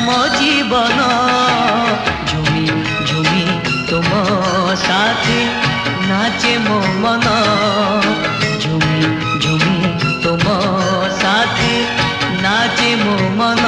आम जीवन झुमी झुमी तुम साथी नाचे मो मन झुमी झुमी तुम साथी नाचे मो मन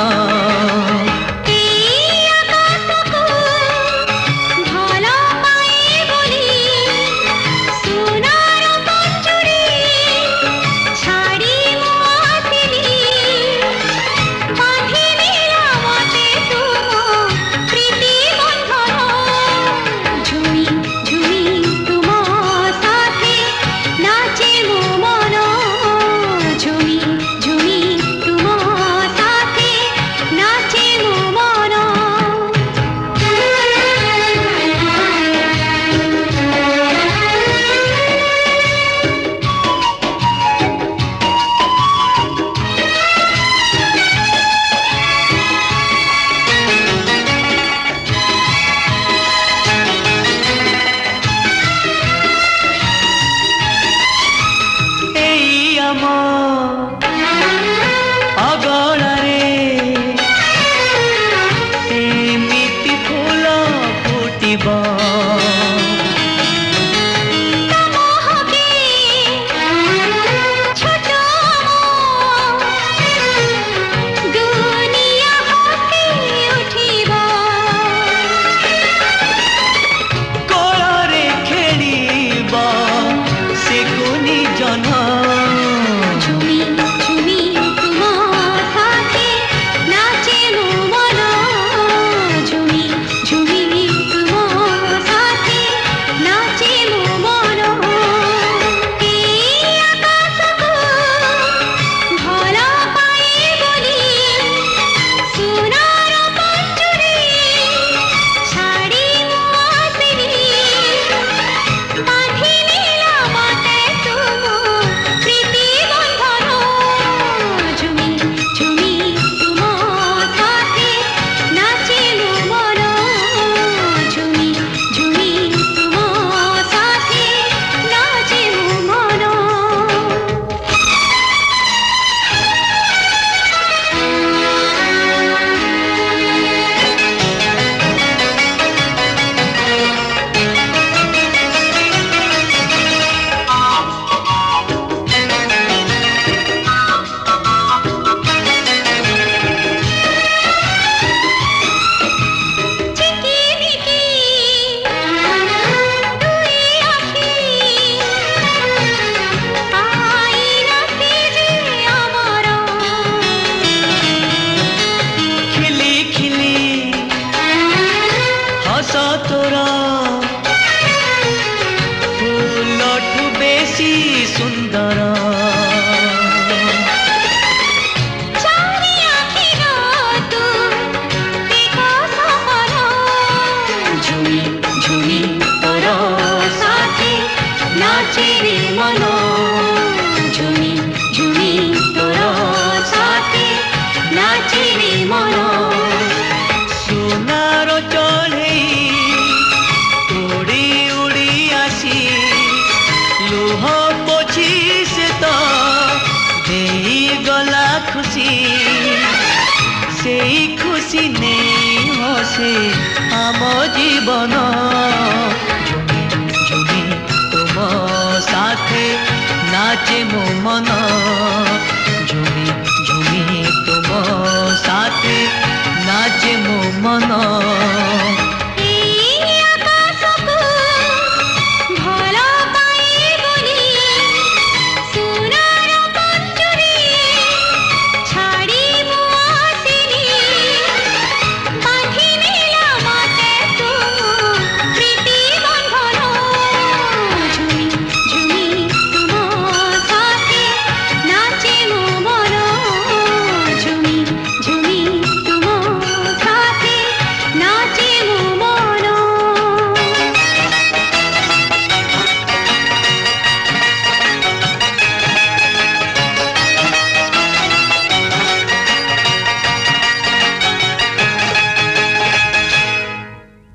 सुंदर झुमी झुमी तोर साथी नाचे रे मन झुमी झुमी तोर साथी नाचे रे मन सोनार चढ़े उड़ी उड़ी आसी लुह पोछी से तो दे गला खुशी से खुशी नहीं हसे आम जीवन झुमी झुमी तुम साथे नाचे मो मन झुमी झुमी तुम साथे नाचे मो मन।